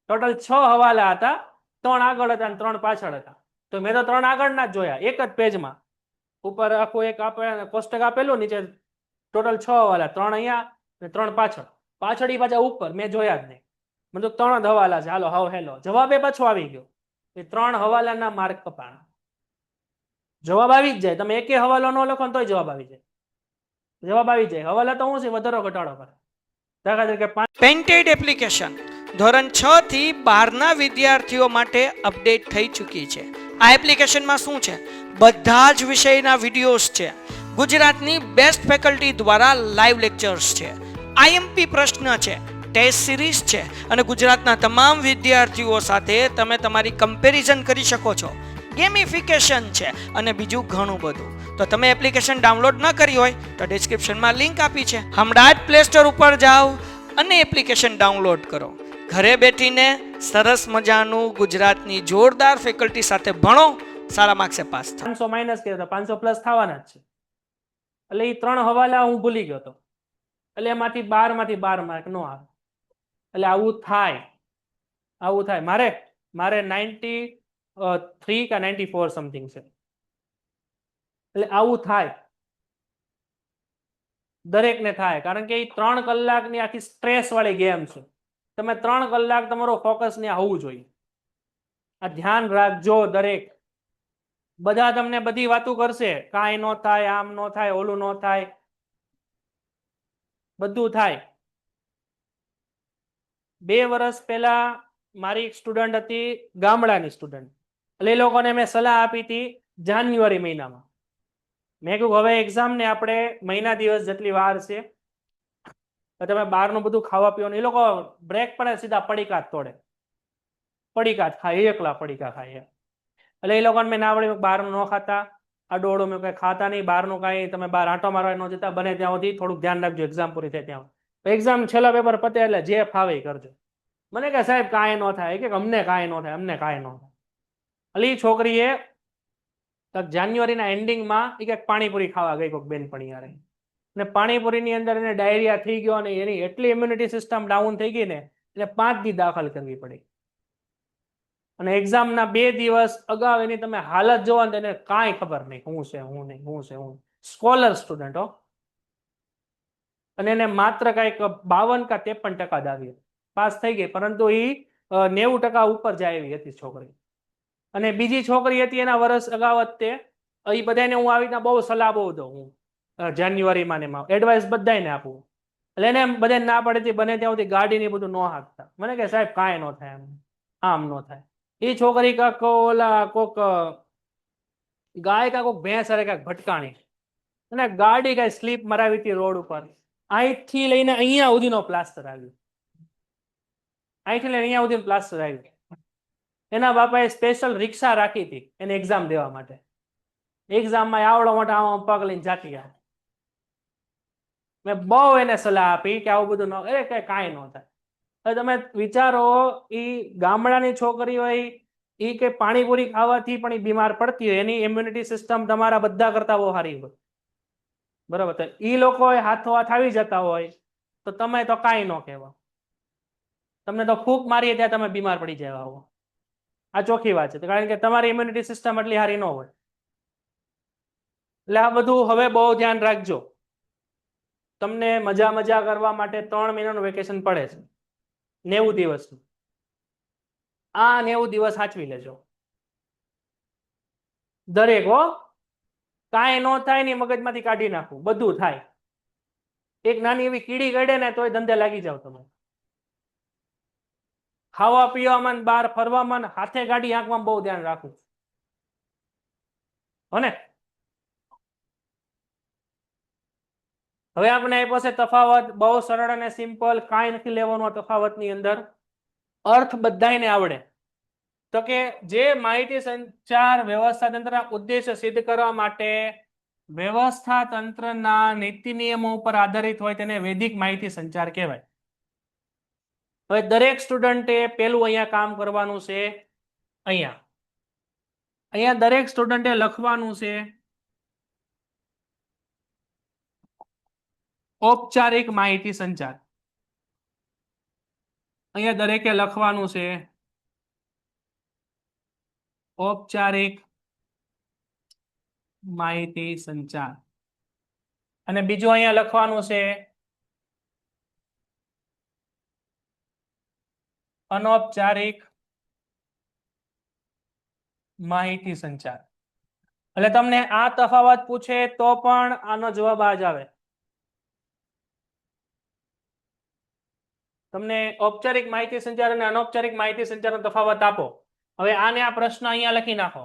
ટોટલ 6 હવાલા હતા, 3 આગળ હતા અને 3 પાછળ હતા. તો મેં તો 3 આગળના જ જોયા એક જ પેજમાં. ઉપર આખું એક કોષ્ટક આપેલું, નીચે ટોટલ 6 હવાલા, 3 અહીંયા ને 3 પાછળ. પાછળ પાછા ઉપર મેં જોયા જ નહીં. મને તો 3 જ હવાલા છે, હાલો હાવ હેલો. જવાબે પાછો આવી ગયો. એ 3 હવાલાના માર્ક કપાણા. જવાબ આવી જ જાય, તમે એકે હવાલો ન લખો ને તોય જવાબ આવી જાય. જવાબ આવી જાય. હવાલા તો શું છે? વધારો ઘટાડો કરે. દાખલા તરીકે પેન્ટેડ એપ્લિકેશન ધોરણ 6 થી 12ના વિદ્યાર્થીઓ માટે અપડેટ થઈ ચૂકી છે. આ એપ્લિકેશનમાં શું છે? બધા જ વિષયના વિડીયોઝ છે. ગુજરાતની બેસ્ટ ફેકલ્ટી દ્વારા લાઈવ લેક્ચર્સ છે. આઈએમપી પ્રશ્ન છે, ટેસ્ટ સિરીઝ છે, અને ગુજરાતના તમામ વિદ્યાર્થીઓ સાથે તમે તમારી કમ્પેરિઝન કરી શકો છો. ગેમિફિકેશન છે અને બીજું ઘણું બધું. તો તમે એપ્લિકેશન ડાઉનલોડ ન કરી હોય તો ડિસ્ક્રિપ્શનમાં લિંક આપી છે, હમણાં જ પ્લે સ્ટોર ઉપર જાઓ અને એપ્લિકેશન ડાઉનલોડ કરો. ઘરે બેઠીને સરસ મજાનું ગુજરાતની જોરદાર ફેકલ્ટી સાથે ભણો, સારા માર્ક્સે પાસ થાઓ. 500 માઇનસ કર્યો તો 500 પ્લસ થવાના જ છે. એટલે એ 3 હવાલા હું ભૂલી ગયો હતો. એટલે એમાંથી 12 માર્ક નો આવે. એટલે આવું થાય. મારે 93 કે 94 સમથિંગ છે. એટલે આવું થાય, દરેકને થાય. કારણ કે એ 3 કલાકની આખી સ્ટ્રેસ વાળી ગેમ છે. તમે 3 કલાક તમારો ફોકસ ને હોવું જોઈએ. આ ધ્યાન રાખજો. દરેક બધા તમને બધી વાતો કરશે, કાંઈ ન થાય, આમ ન થાય, ઓલું ન થાય, બધું થાય. 2 વર્ષ પહેલા મારી એક સ્ટુડન્ટ હતી, ગામડાની સ્ટુડન્ટ. એટલે એ લોકોને મેં સલાહ આપી હતી જાન્યુઆરી મહિનામાં. મેં કહ્યું હવે એક્ઝામ ને આપણે મહિના દિવસ જેટલી વાર છે, તમે બહારનું બધું ખાવા પીવાનું. એ લોકો બ્રેક પડે સીધા પડીકા જ તોડે, પડીકા જ ખાય, એકલા પડીકા ખાય. એટલે એ લોકોને મેં ના વળી બહારનું ન ખાતા, આડોડું મેં કંઈ ખાતા નહીં, બહારનું કાંઈ તમે બહાર આંટો મારવા ન જતા, બને ત્યાં સુધી થોડુંક ધ્યાન રાખજો, એક્ઝામ પૂરી થાય ત્યાં. એક્ઝામ છેલ્લા પેપર પતે એટલે જે ફાવે કરજો. મને કહે સાહેબ કાંઈ ન થાય, કે અમને કાંઈ ન થાય, અમને કાંઈ ન થાય. એટલે એ છોકરીએ જાન્યુઆરીના એન્ડિંગમાં એ કંઈક પાણીપુરી ખાવા ગઈ કોઈક બેનપણી હારે, અને પાણીપુરીની અંદર એને ડાયરિયા થઈ ગયો, અને એની એટલી ઇમ્યુનિટી સિસ્ટમ ડાઉન થઈ ગઈ ને એટલે 5 દી દાખલ કરવી પડી. અને એક્ઝામના 2 દિવસ અગાઉ એની તમે હાલત જોવો ને તેને કાંઈ ખબર નહીં હું છે હું નહીં હું છે હું. સ્કોલર સ્ટુડન્ટ હો, અને એને માત્ર કાંઈક 52 કા 53% જ આવી, પાસ થઈ ગઈ, પરંતુ એ 90% ઉપર જાય એવી હતી છોકરી. અને બીજી છોકરી હતી એના વર્ષ અગાઉ જ તે, એ બધાને હું આવી રીતના બહુ સલાહ બહુ દઉં હું જાન્યુઆરીમાં ને એમાં એડવાઇસ બધાને આપું. એટલે એને એમ બધાને ના પડે છે બને ત્યાં સુધી ગાડી ને બધું ન હાંકતા. મને કે સાહેબ કાંઈ ન થાય, આમ ન થાય. એ છોકરી કાંક ઓલા કોક ગાય કાંક ભેંસ અરે કાંક ભટકાણી અને ગાડી કાંઈ સ્લીપ મરાવી હતી રોડ ઉપર. અહીંથી લઈને અહીંયા સુધીનો પ્લાસ્ટર આવ્યું, અહીંથી લઈને અહીંયા સુધીનો પ્લાસ્ટર આવ્યું. એના બાપાએ સ્પેશિયલ રિક્ષા રાખી હતી એને એક્ઝામ દેવા માટે. એક્ઝામમાં આવડો મોટા આમાં પગ લઈને જાતી આવે. મેં બહુ એને સલાહ આપી કે આવું બધું ન, એ કાંઈ ન થાય. હવે તમે વિચારો, એ ગામડાની છોકરી હોય, એ કે પાણીપુરી ખાવાથી પણ એ બીમાર પડતી હોય, એની ઇમ્યુનિટી સિસ્ટમ તમારા બધા કરતા બહુ સારી હોય, બરાબર? તો એ લોકો હાથોહાથ આવી જતા હોય તો તમે તો કાંઈ ન કહેવા, તમને તો ફૂંક મારીએ ત્યાં તમે બીમાર પડી જવા હો. આ ચોખ્ખી વાત છે, કારણ કે તમારી ઇમ્યુનિટી સિસ્ટમ એટલી સારી ન હોય. એટલે આ બધું હવે બહુ ધ્યાન રાખજો. તમને મજા કરવા માટે 3 મહિનાનું વેકેશન પડે છે, 90 દિવસનું. આ 90 દિવસ સાચવી લેજો દરેક હો. કાંઈ ન થાય ને મગજમાંથી કાઢી નાખવું, બધું થાય. એક નાની એવી કીડી ગળે ને તોય ધંધે લાગી જાવ તમે. ખાવા પીવામાં, બહાર ફરવામાં, હાથે ગાડી હાંકવામાં બહુ ધ્યાન રાખવું હો ને. હવે આપણે આપ્યો છે તફાવત, બહુ સરળ અને સિમ્પલ, કાંઈ નથી લેવાનું તફાવતની અંદર. અર્થ બધાને આવડે. તો કે જે માહિતી સંચાર વ્યવસ્થા તંત્રના ઉદ્દેશ્ય સિદ્ધ કરવા માટે વ્યવસ્થા તંત્રના નીતિ નિયમો ઉપર આધારિત હોય તેને વૈદિક માહિતી સંચાર કહેવાય. હવે દરેક સ્ટુડન્ટે પેલું અહીંયા કામ કરવાનું છે. અહીંયા દરેક સ્ટુડન્ટે લખવાનું છે ઔપચારિક માહિતી સંચાર. અહીંયા દરેકે લખવાનું છે ઔપચારિક માહિતી સંચાર. અને બીજું અહીંયા લખવાનું છે અનૌપચારિક માહિતી સંચાર. એટલે તમને આ તફાવત પૂછે તો પણ આનો જવાબ આ જ આવે. તમને ઔપચારિક માહિતી સંચાર અને અનૌપચારિક માહિતી સંચારનો તફાવત આપો. હવે આને આ પ્રશ્ન અહીંયા લખી નાખો.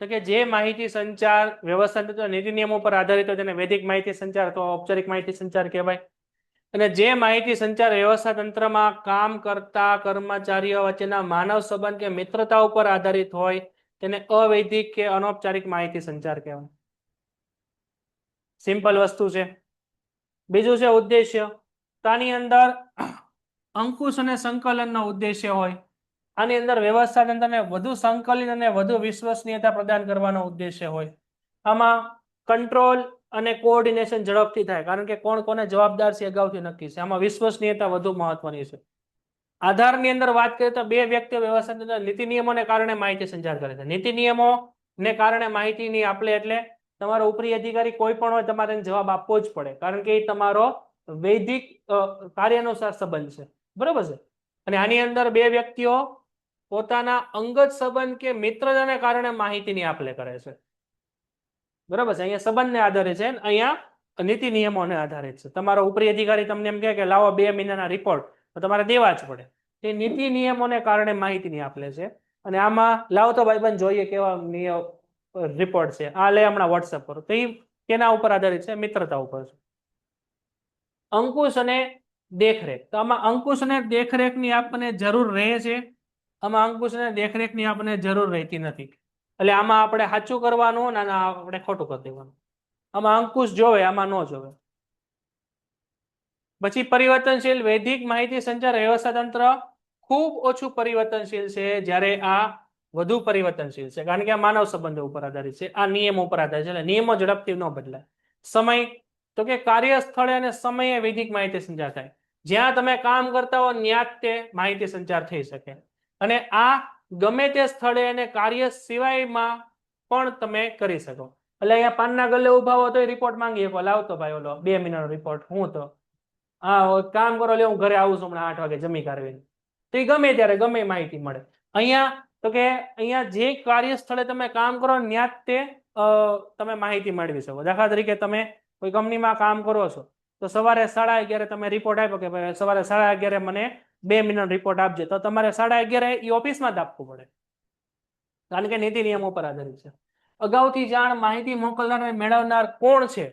તો કે જે માહિતી સંચાર વ્યવસ્થા નીતિ નિયમો પર આધારિત હોય તેને વૈદિક માહિતી સંચાર તો ઔપચારિક માહિતી સંચાર કહેવાય. અને જે માહિતી સંચાર વ્યવસ્થા તંત્રમાં કામ કરતા કર્મચારીઓ વચ્ચેના માનવ સંબંધ કે મિત્રતા ઉપર આધારિત હોય તેને અવૈધિક કે અનૌપચારિક માહિતી સંચાર કહેવાય. સિમ્પલ વસ્તુ છે. બીજું છે ઉદ્દેશ્ય. તો આની અંદર અંકુશ અને સંકલનનો ઉદ્દેશ્ય હોય. આની અંદર વ્યવસ્થા તંત્રને વધુ સંકલિત અને વધુ વિશ્વસનીયતા પ્રદાન કરવાનો ઉદ્દેશ્ય હોય. આમાં કંટ્રોલ અને કોઓર્ડિનેશન ઝડપથી થાય, કારણ કે કોણ કોને જવાબદાર છે અગાઉથી નક્કી છે. આમાં વિશ્વસનીયતા વધુ મહત્વની છે. આધારની અંદર વાત કરીએ તો 2 વ્યક્તિઓ વ્યવસ્થા તંત્ર નીતિ નિયમોને કારણે માહિતી સંચાર કરે છે. નીતિ નિયમોને કારણે માહિતીની આપલે એટલે તમારો ઉપરી અધિકારી કોઈ પણ હોય તમારે એને જવાબ આપવો જ પડે, કારણ કે એ તમારો વૈદિક કાર્યાનુસાર સંબંધ છે, બરોબર છે. અને આની અંદર 2 વ્યક્તિઓ પોતાના અંગત સંબંધ કે મિત્રતાને કારણે માહિતીની આપલે કરે છે, બરોબર છે. અહીંયા સંબંધને આધારે છે, અહીંયા નીતિ નિયમોને આધારિત છે. તમારો ઉપરી અધિકારી તમને એમ કહે કે લાવો 2 મહિનાના રિપોર્ટ, તો તમારે દેવા જ પડે. એ નીતિ નિયમોને કારણે માહિતીની આપલે છે. અને આમાં લાવો તો ભાઈબંધ જોઈએ કેવા રિપોર્ટ છે. આ લે હમણાં વોટ્સએપ પર, તો એ કેના ઉપર આધારિત છે? મિત્રતા ઉપર છે. અંકુશ અને દેખરેખ. તો આમાં અંકુશ અને દેખરેખની આપણને જરૂર રહે છે, આમાં અંકુશ અને દેખરેખની આપણને જરૂર રહેતી નથી. એટલે આમાં આપણે સાચું કરવાનું અને આપણે ખોટું કરી દેવાનું. આમાં અંકુશ જોવે, આમાં ન જોવે. પછી પરિવર્તનશીલ. વૈદિક માહિતી સંચાર વ્યવસ્થા તંત્ર ખૂબ ઓછું પરિવર્તનશીલ છે, જ્યારે આ વધુ પરિવર્તનશીલ છે, કારણ કે આ માનવ સંબંધો ઉપર આધારિત છે, આ નિયમો ઉપર આધારિત છે. એટલે નિયમો ઝડપથી ન બદલાય. સમય, તો કે કાર્યસ્થળે અને સમયે વૈદિક માહિતી સંચાર થાય. જ્યાં તમે કામ કરતા હો ત્યાં તે માહિતી સંચાર થઈ શકે. અને આ ગમે તે સ્થળે અને કાર્ય સિવાયમાં પણ તમે કરી શકો. એટલે અહીંયા પાનના ગલ્લે ઉભા હો તો રિપોર્ટ માંગી શકો, લાવતો ભાઈ ઓલો 2 મહિનાનો રિપોર્ટ. હું તો હા કામ કરો, લે હું ઘરે આવું છું હમણાં 8 વાગે જમી કાઢવીને. તો એ ગમે ત્યારે ગમે માહિતી મળે. અહીંયા તો કે અહીંયા જે કાર્ય સ્થળે તમે કામ કરો ત્યાં જ તે તમે માહિતી મેળવી શકો. દાખલા તરીકે તમે કોઈ કંપનીમાં કામ કરો છો તો સવારે 11:30 તમે રિપોર્ટ આપ્યો કે ભાઈ સવારે 11:30 મને 2 મહિનાનો રિપોર્ટ આપજે, તો તમારે 11:30 એ ઓફિસમાં જ આપવું પડે, કારણ કે નીતિ નિયમો પર આધારિત છે. અગાઉથી જાણ માહિતી મોકલનાર અને મેળવનાર કોણ છે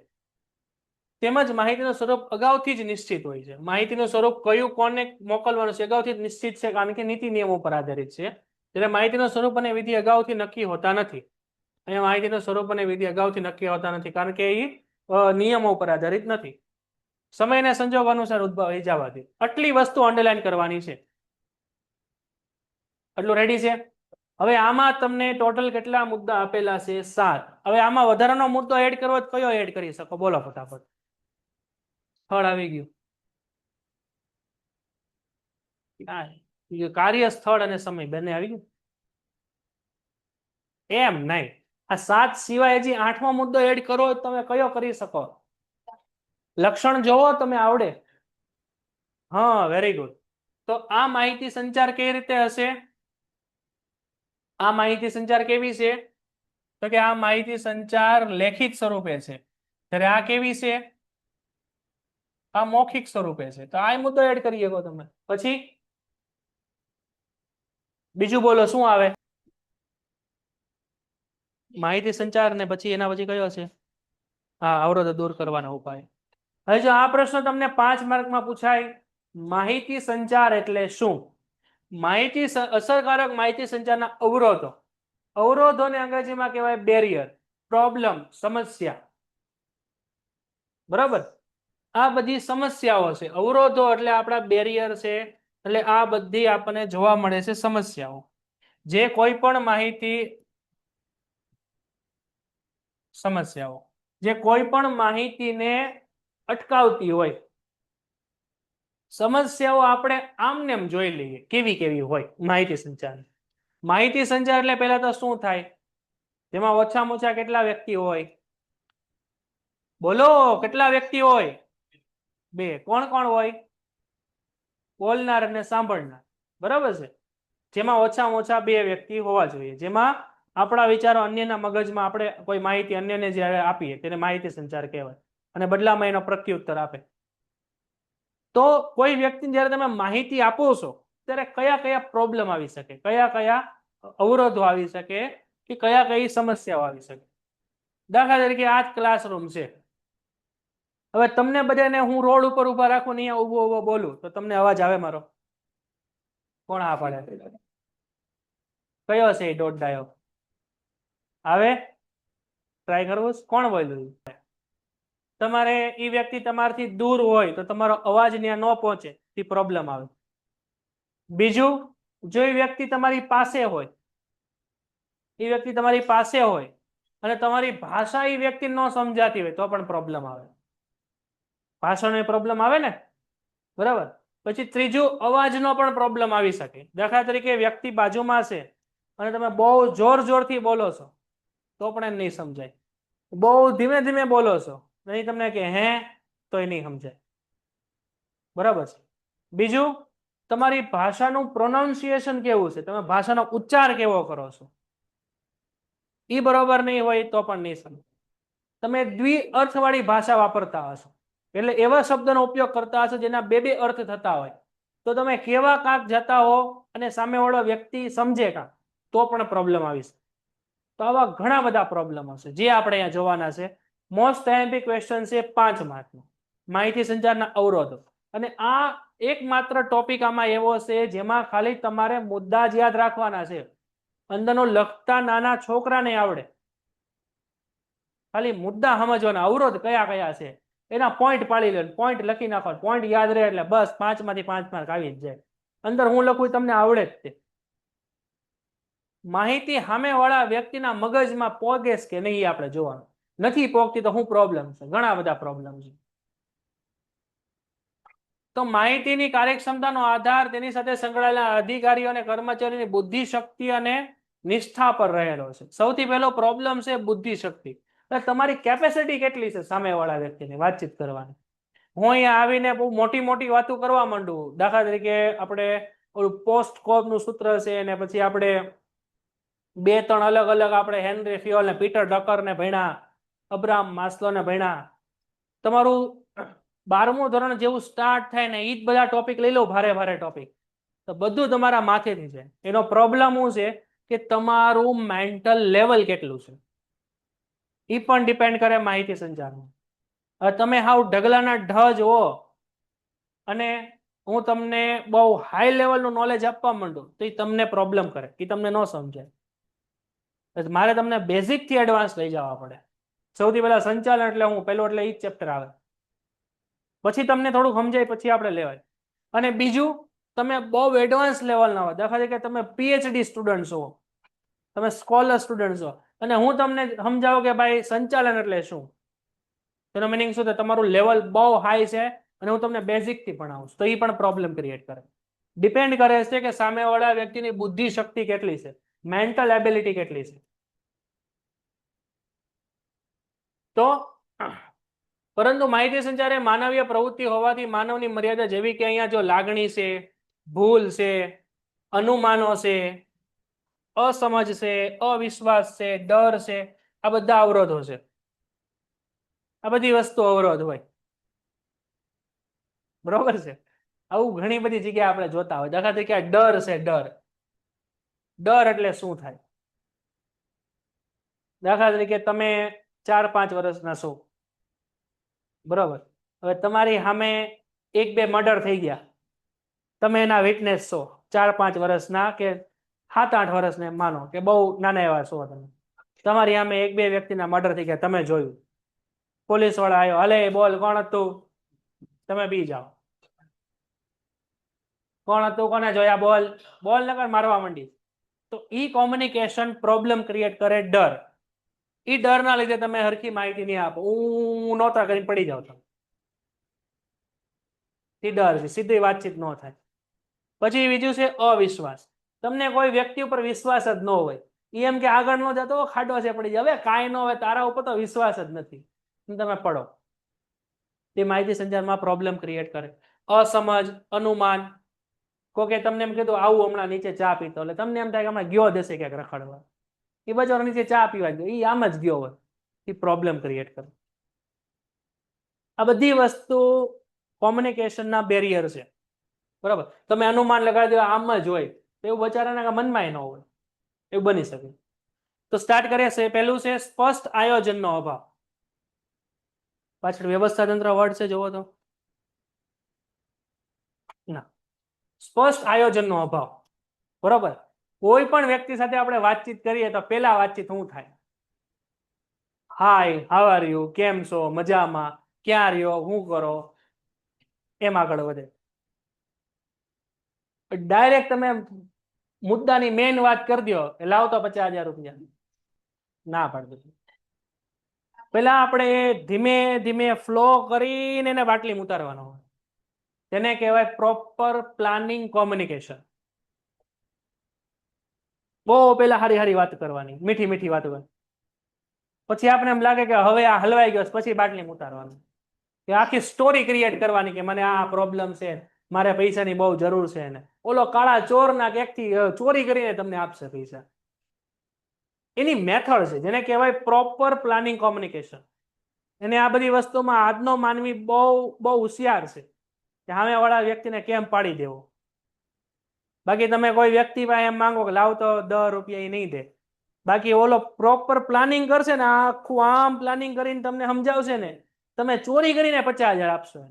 તેમજ માહિતીનું સ્વરૂપ અગાઉથી જ નિશ્ચિત હોય છે. માહિતીનું સ્વરૂપ કયું કોને મોકલવાનું છે અગાઉથી જ નિશ્ચિત છે, કારણ કે નીતિ નિયમો પર આધારિત છે. એટલે માહિતીનું સ્વરૂપ અને વિધિ અગાઉથી નક્કી હોતા નથી. અહીંયા માહિતીનું સ્વરૂપ અને વિધિ અગાઉથી નક્કી હોતા નથી, કારણ કે એ નિયમો પર આધારિત નથી. સમય અને સંજોગ અનુસાર ઉદ્ભવ જવાથી આટલી વસ્તુ અંડરલાઈન કરવાની છે. આટલું રેડી છે? હવે આમાં તમને ટોટલ કેટલા મુદ્દા આપેલા છે? 7. હવે આમાં વધારાનો મુદ્દો એડ કરવો તો કયો એડ કરી શકો? બોલો ફટાફટ. સ્થળ આવી ગયું, કાર્ય સ્થળ અને સમય બંને આવી ગયું. એમ નહીં, આ 7 સિવાય હજી 8મો મુદ્દો એડ કરો તમે કયો કરી શકો? લક્ષણ જોવો તમે આવડે. હા વેરી ગુડ. તો આ માહિતી સંચાર કઈ રીતે હશે? આ માહિતી સંચાર કેવી છે? તો કે આ માહિતી સંચાર લેખિત સ્વરૂપે છે, ત્યારે આ કેવી છે? આ મૌખિક સ્વરૂપે છે. તો આ મુદ્દો એડ કરી શકો તમે. પછી બીજું બોલો શું આવે? માહિતી સંચાર ને પછી એના પછી કયો છે? હા, અવરોધ દૂર કરવાના ઉપાય. હવે જો આ પ્રશ્ન તમને 5 માર્કમાં પૂછાય, માહિતી સંચાર એટલે શું? માહિતી અસરકારક માહિતી સંચારના અવરોધો. અવરોધોને અંગ્રેજીમાં કહેવાય બેરિયર, પ્રોબ્લેમ, સમસ્યા. બરાબર? આ બધી સમસ્યાઓ છે. અવરોધો એટલે આપણા બેરિયર છે, એટલે આ બધી આપણને જોવા મળે છે સમસ્યાઓ. જે કોઈ પણ માહિતી સમસ્યાઓ જે કોઈ પણ માહિતીને અટકાવતી હોય. સમસ્યાઓ આપણે આમનેમ જોઈ લઈએ કેવી કેવી હોય માહિતી સંચાર. માહિતી સંચાર એટલે પહેલા તો શું થાય? જેમાં ઓછામાં ઓછા કેટલા વ્યક્તિ હોય? બોલો, કેટલા વ્યક્તિ હોય? 2. કોણ કોણ હોય? બોલનાર અને સાંભળનાર. બરાબર છે? જેમાં ઓછામાં ઓછા 2 વ્યક્તિ હોવા જોઈએ. જેમાં આપણા વિચારો અન્યના મગજમાં આપણે કોઈ માહિતી અન્યને જ્યારે આપીએ તેને માહિતી સંચાર કહેવાય, અને બદલામાં એનો પ્રત્યુત્તર આપે. તો કોઈ વ્યક્તિને જ્યારે તમે માહિતી આપો છો ત્યારે કયા કયા પ્રોબ્લેમ આવી શકે, કયા કયા અવરોધો આવી શકે, કે કયા કઈ સમસ્યાઓ આવી શકે. દાખલા તરીકે આ જ ક્લાસરૂમ છે. હવે તમને બધાને હું રોડ ઉપર ઉભા રાખું ને અહીંયા ઉભો બોલું તો તમને અવાજ આવે મારો? કોણ આ પાડે? કયો છે એ ડોટ ડાયો? આવે? ટ્રાય કરવું? કોણ બોલ્યું? તમારે એ વ્યક્તિ તમારાથી દૂર હોય તો તમારો અવાજ ત્યાં ન પહોંચે, એ પ્રોબ્લેમ આવે. બીજું, જો એ વ્યક્તિ તમારી પાસે હોય, એ વ્યક્તિ તમારી પાસે હોય અને તમારી ભાષા એ વ્યક્તિ ન સમજાતી હોય તો પણ પ્રોબ્લેમ આવે. ભાષાનો પ્રોબ્લેમ આવે ને? બરાબર. પછી ત્રીજું, અવાજનો પણ પ્રોબ્લેમ આવી શકે. દાખલા તરીકે વ્યક્તિ બાજુમાં છે અને તમે બહુ જોર જોરથી બોલો છો તો પણ એમ નહીં સમજાય. બહુ ધીમે ધીમે બોલો છો નહીં તમને કે હે તો એ નહીં સમજાય. બરાબર છે? બીજું, તમારી ભાષાનું પ્રોનાઉન્સિએશન કેવું છે, તમે ભાષાનો ઉચ્ચાર કેવો કરો છો, એ બરોબર નહીં હોય તો પણ નહીં સમજાય. તમે દ્વિઅર્થવાળી ભાષા વાપરતા હશો, એટલે એવા શબ્દનો ઉપયોગ કરતા હશો જેના બે અર્થ થતા હોય, તો તમે કેવા કાંક જતા હો અને સામેવાળો વ્યક્તિ સમજે કાંક તો પણ પ્રોબ્લેમ આવી શકે. તો આવા ઘણા બધા પ્રોબ્લેમ હશે જે આપણે અહીંયા જોવાના છે. મોસ્ટ આઈએમપી ક્વેશ્ચન છે 5 માર્કનો, માહિતી સંચારના અવરોધો. અને આ એકમાત્ર ટોપિક આમાં એવો છે જેમાં ખાલી તમારે મુદ્દા જ યાદ રાખવાના છે. અંદરનો લખતા નાના છોકરાને આવડે, ખાલી મુદ્દા સમજવાના. અવરોધ કયા કયા છે એના પોઈન્ટ પાડી લે, પોઈન્ટ લખી નાખો, પોઈન્ટ યાદ રહે એટલે બસ 5 માંથી 5 માર્ક આવી જ જાય. અંદર હું લખું તમને આવડે જ તે. માહિતી સામેવાળા વ્યક્તિના મગજમાં પોગે કે નહીં આપણે જોવાનું. નથી પોગતી તો શું પ્રોબ્લેમ છે? ઘણા બધા પ્રોબ્લેમ છે. તો માહિતીની કાર્યક્ષમતાનો આધાર તેની સાથે સંકળાયેલા અધિકારીઓ અને કર્મચારીઓની બુદ્ધિ શક્તિ અને નિષ્ઠા પર રહેલો છે. સૌથી પહેલો પ્રોબ્લેમ છે બુદ્ધિ શક્તિ. એટલે તમારી કેપેસિટી કેટલી છે સામેવાળા વ્યક્તિની વાતચીત કરવાની. હું અહીંયા આવીને બહુ મોટી મોટી વાતો કરવા માંડું, દાખલા તરીકે આપણે ઓલું પોસ્ટ કોબનું સૂત્ર છે ને પછી આપણે 2-3 અલગ અલગ આપણે હેનરી ફિયોલ ને પીટર ડકર ને ભણ્યા, અબ્રાહમ માસ્લો ને ભણ્યા. તમારું 12મું ધોરણ જેવું સ્ટાર્ટ થાય ને એ જ બધા ટોપિક લઈ લો, ભારે ભારે ટોપિક, તો બધું તમારા માથેથી છે. એનો પ્રોબ્લેમ શું છે કે તમારું મેન્ટલ લેવલ કેટલું છે એ પણ ડિપેન્ડ કરે માહિતી સંચારમાં. હવે તમે હાવ ઢગલાના ઢ હો અને હું તમને બહુ હાઈ લેવલનું નોલેજ આપવા માંડું તો એ તમને પ્રોબ્લેમ કરે, એ તમને ન સમજાય. મારે તમને બેઝિક થી એડવાન્સ લઈ જવા પડે. સૌથી પહેલા સંચાલન એટલે હું પેલો એટલે એ જ ચેપ્ટર આવે, પછી તમને થોડું સમજાય, પછી આપણે લેવાય. અને બીજું, તમે બહુ એડવાન્સ લેવલના હોય, દાખલા તરીકે તમે પીએચડી સ્ટુડન્ટ છો, તમે સ્કોલર સ્ટુડન્ટ છો, અને હું તમને સમજાવું કે ભાઈ સંચાલન એટલે શું, તેનો મિનિંગ શું છે, તમારું લેવલ બહુ હાઈ છે અને હું તમને બેઝિક થી ભણાવું છું, તો એ પણ પ્રોબ્લેમ ક્રિએટ કરે. ડિપેન્ડ કરે છે કે સામેવાળા વ્યક્તિની બુદ્ધિ શક્તિ કેટલી છે, મેન્ટલ એબિલિટી કેટલી છે. તો પરંતુ માહિતી સંચાર એ માનવીય પ્રવૃત્તિ હોવાથી માનવની મર્યાદા જેવી કે અહીંયા જો લાગણી છે, ભૂલ છે, અનુમાનો છે, અસમજ છે, અવિશ્વાસ છે, ડર છે, આ બધા અવરોધો છે. આ બધી વસ્તુ અવરોધ હોય, બરોબર છે. આવું ઘણી બધી જગ્યાએ આપણે જોતા હોય. દાખલા તરીકે ડર છે, ડર એટલે શું થાય? દાખલા તરીકે તમે 4-5 વર્ષના છો, બરોબર. હવે તમારી સામે 1-2 મર્ડર થઈ ગયા, તમે એના વિટનેસ છો, 4-5 વર્ષના કે 7-8 વર્ષને માનો કે બહુ નાના એવા છો તમે. તમારી સામે 1-2 વ્યક્તિના મર્ડર થઈ ગયા, તમે જોયું, પોલીસ વાળા આવ્યો, હલે બોલ કોણ હતું, તમે બી જાઓ, કોણ હતું, કોને જોયા, બોલ બોલ નકર મારવા માંડી. તો ઈ કોમ્યુનિકેશન પ્રોબ્લેમ ક્રિએટ કરે ડર. ઈ ડરના લીધે તમે હરખી માહિતી નહીં આપો, હું નહોતા કરીને પડી જાવ તમે. ઈ ડર છે, સીધી વાતચીત ન થાય. પછી બીજું છે અવિશ્વાસ. તમને કોઈ વ્યક્તિ ઉપર વિશ્વાસ જ ન હોય, એમ કે આગળ ન જતો ખાડો છે પડી જાય, હવે કાંઈ ન હોય, તારા ઉપર તો વિશ્વાસ જ નથી, તમે પડો. તે માહિતી સંચારમાં પ્રોબ્લેમ ક્રિએટ કરે. અસમજ, અનુમાન, કોકે તમને એમ કીધું આવું હમણાં નીચે ચા પીતો, એટલે તમને એમ થાય કે હમણાં ગયો જશે ક્યાંક રખડવા, એ બચારો નીચે ચા પીવા ગયો, એ આમ જ ગયો હોય, એ પ્રોબ્લેમ ક્રિએટ કરે. આ બધી વસ્તુ કોમ્યુનિકેશનના બેરિયર છે, બરાબર. તમે અનુમાન લગાડી દો આમ જ હોય, તો એવું બચારાના મનમાં ન હોય, એવું બની શકે. તો સ્ટાર્ટ કરીએ છે. પહેલું છે સ્પષ્ટ આયોજનનો અભાવ. પાછળ વ્યવસ્થા તંત્ર વર્ડ છે, જોવો તો ના, સ્પષ્ટ આયોજનનો અભાવ, બરોબર. કોઈ પણ વ્યક્તિ સાથે આપણે વાતચીત કરીએ તો પેલા વાતચીત શું થાય? હાય, હાઉ આર યુ, કેમ છો, મજામાં, ક્યાં રહ્યો, શું કરો, એમ આગળ વધે. ડાયરેક્ટ તમે મુદ્દાની મેઇન વાત કરી દો, લાવતો 50,000 રૂપિયા, ના પાડતો. પેલા આપણે ધીમે ધીમે ફ્લો કરીને એને બાટલી ઉતારવાનો હોય, તેને કહેવાય પ્રોપર પ્લાનિંગ કોમ્યુનિકેશન. બહુ પેલા હારી હારી વાત કરવાની, મીઠી મીઠી વાત કરવાની, પછી આપણે એમ લાગે કે હવે આ હલવાઈ ગયો, પછી બાટલી ઉતારવાનું, કે આખી સ્ટોરી ક્રિએટ કરવાની કે મને આ પ્રોબ્લેમ છે, મારે પૈસાની બહુ જરૂર છે, ને ઓલો કાળા ચોર ના ક્યાંકથી ચોરી કરીને તમને આપશે પૈસા. એની મેથડ છે જેને કહેવાય પ્રોપર પ્લાનિંગ કોમ્યુનિકેશન. અને આ બધી વસ્તુમાં આજનો માનવી બહુ બહુ હોશિયાર છે કે સામેવાળા વ્યક્તિને કેમ પાડી દેવો. બાકી તમે કોઈ વ્યક્તિ પાસે એમ માંગો કે લાવ તો 10 રૂપિયા એ નહીં દે, બાકી ઓલો પ્રોપર પ્લાનિંગ કરશે ને, આખું આમ પ્લાનિંગ કરીને તમને સમજાવશે ને, તમે ચોરી કરીને 50,000 આપશો.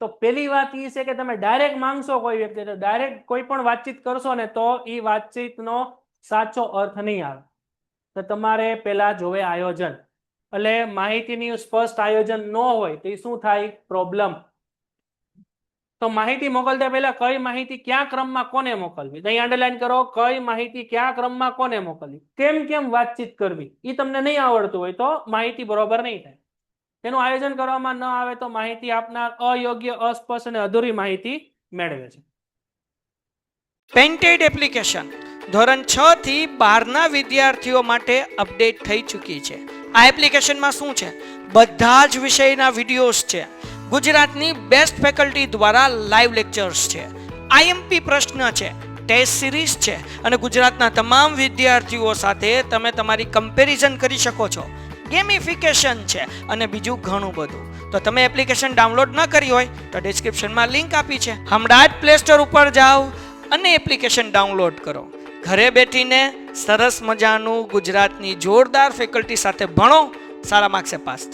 તો પેલી વાત એ છે કે તમે ડાયરેક્ટ માંગશો કોઈ વ્યક્તિ, ડાયરેક્ટ કોઈ પણ વાતચીત કરશો ને તો એ વાતચીતનો સાચો અર્થ નહીં આવે. તો તમારે પેલા જોવે આયોજન. એટલે માહિતીની સ્પષ્ટ આયોજન ન હોય તો એ શું થાય? પ્રોબ્લેમ. તો માહિતી મોકલતા પહેલા કઈ માહિતી ક્યાં ક્રમમાં કોને મોકલવી, અહીં અંડરલાઈન કરો, કઈ માહિતી ક્યાં ક્રમમાં કોને મોકલવી, કેમ કેમ વાતચીત કરવી, એ તમને નહીં આવડતું હોય તો માહિતી બરોબર નહીં થાય. તેનું આયોજન કરવામાં ન આવે તો માહિતી આપનાર અયોગ્ય, અસ્પષ્ટ અને અધૂરી માહિતી મેળવે છે. પેન્ટેડ એપ્લિકેશન ધોરણ 6 થી 12ના વિદ્યાર્થીઓ માટે અપડેટ થઈ ચૂકી છે. આ એપ્લિકેશનમાં શું છે? બધા જ વિષયના વિડીયોઝ છે. ગુજરાતની બેસ્ટ ફેકલ્ટી દ્વારા લાઈવ લેક્ચર્સ છે, આઈએમપી પ્રશ્ન છે, ટેસ્ટ સિરીઝ છે અને ગુજરાતના તમામ વિદ્યાર્થીઓ સાથે તમે તમારી કમ્પેરિઝન કરી શકો છો. ગેમિફિકેશન છે અને બીજું ઘણું બધું. તો તમે એપ્લિકેશન ડાઉનલોડ ન કરી હોય તો ડિસ્ક્રિપ્શનમાં લિંક આપી છે. હમણાં જ પ્લે સ્ટોર ઉપર જાઓ અને એપ્લિકેશન ડાઉનલોડ કરો. ઘરે બેઠીને સરસ મજાનું ગુજરાતની જોરદાર ફેકલ્ટી સાથે ભણો, સારા માર્ક્સે પાસ થાઓ.